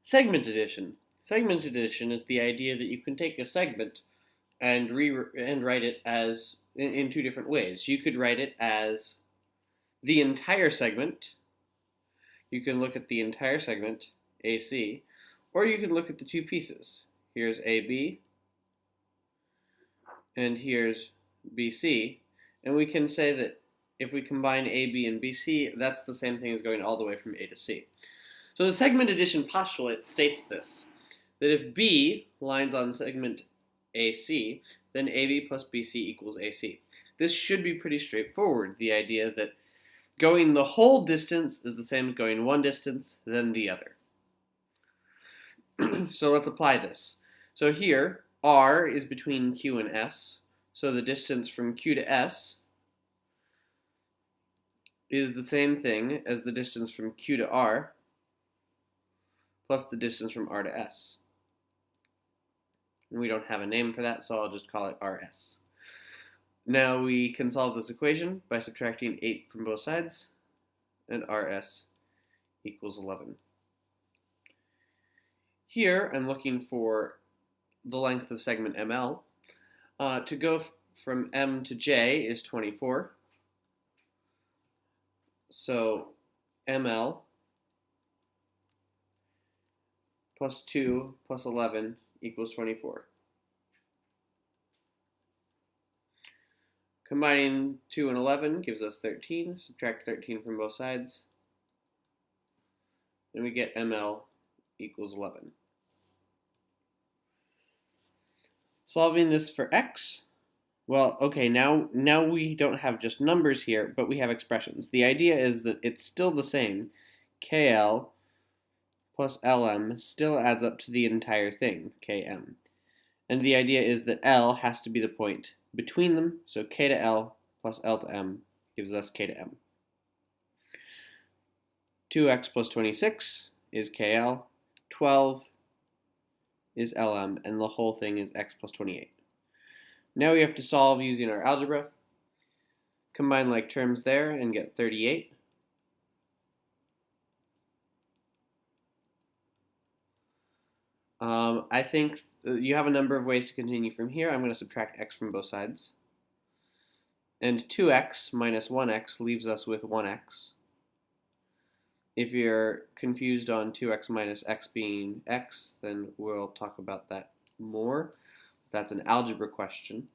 Segment addition. Segment addition is the idea that you can take a segment and write it as in two different ways. You could write it as the entire segment. You can look at the entire segment, AC, or you can look at the two pieces. Here's AB, and here's BC, and we can say that if we combine AB and BC, that's the same thing as going all the way from A to C. So the segment addition postulate states this, that if B lines on segment AC, then AB plus BC equals AC. This should be pretty straightforward, the idea that going the whole distance is the same as going one distance, then the other. So let's apply this. So here, R is between Q and S, so the distance from Q to S is the same thing as the distance from Q to R plus the distance from R to S. And we don't have a name for that, so I'll just call it RS. Now we can solve this equation by subtracting 8 from both sides, and RS equals 11. Here I'm looking for the length of segment ML. To go from M to J is 24. So ML plus 2 plus 11 equals 24. Combining 2 and 11 gives us 13. Subtract 13 from both sides, and we get ML equals 11. Solving this for x, well, okay, now we don't have just numbers here, but we have expressions. The idea is that it's still the same. KL plus LM still adds up to the entire thing, KM. And the idea is that L has to be the point between them, so K to L plus L to M gives us K to M. 2x plus 26 is KL, 12 is LM, and the whole thing is x plus 28. Now we have to solve using our algebra. Combine like terms there and get 38. I think you have a number of ways to continue from here. I'm going to subtract x from both sides. And 2x minus 1x leaves us with 1x. If you're confused on 2x minus x being x, then we'll talk about that more. That's an algebra question.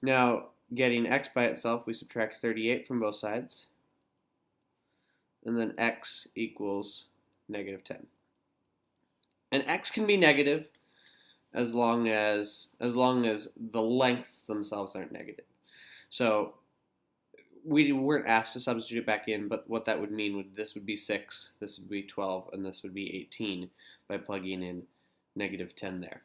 Now, getting x by itself, we subtract 38 from both sides. And then x equals negative 10. And x can be negative as long as the lengths themselves aren't negative. So we weren't asked to substitute it back in, but what that would mean would this would be 6, this would be 12, and this would be 18 by plugging in negative 10 there.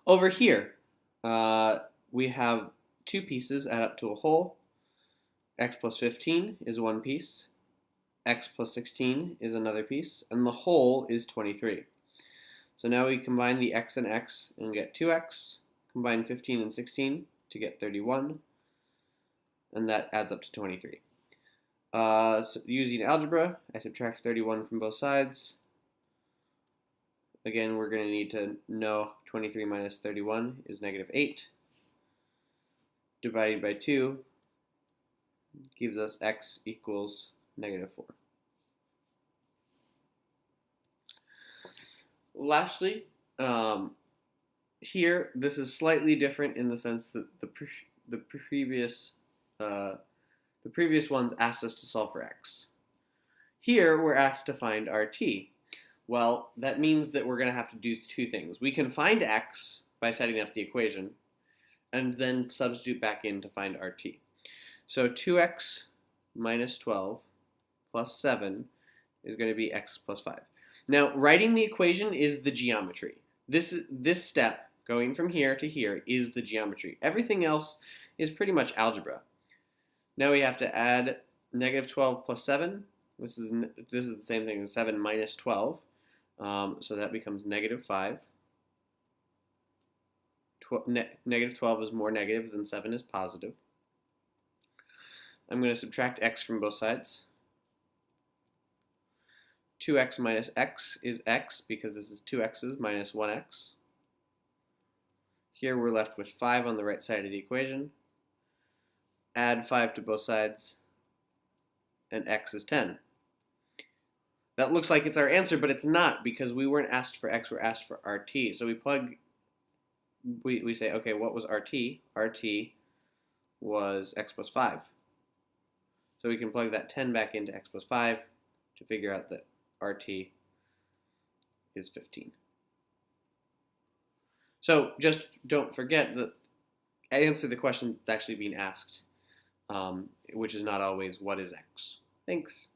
Over here, we have two pieces add up to a whole. X plus 15 is one piece. X plus 16 is another piece, and the whole is 23. So now we combine the x and x and get 2x, combine 15 and 16 to get 31, and that adds up to 23. So using algebra, I subtract 31 from both sides. Again, we're going to need to know 23 minus 31 is negative 8. Divided by 2 gives us x equals negative 4. Lastly, here this is slightly different in the sense that the previous ones asked us to solve for x. Here we're asked to find RT. Well, that means that we're going to have to do two things. We can find x by setting up the equation, and then substitute back in to find RT. So 2x minus 12 plus 7 is going to be x plus 5. Now, writing the equation is the geometry. This step, going from here to here, is the geometry. Everything else is pretty much algebra. Now we have to add negative 12 plus 7. This is the same thing as 7 minus 12. So that becomes negative 5. Negative 12 is more negative than 7 is positive. I'm going to subtract x from both sides. 2x minus x is x because this is 2x's minus 1x. Here we're left with 5 on the right side of the equation. Add 5 to both sides, and x is 10. That looks like it's our answer, but it's not because we weren't asked for x, we're asked for RT. So we say, okay, what was RT? RT was x plus 5. So we can plug that 10 back into x plus 5 to figure out that RT is 15. So just don't forget that answer the question that's actually being asked, which is not always what is x. Thanks.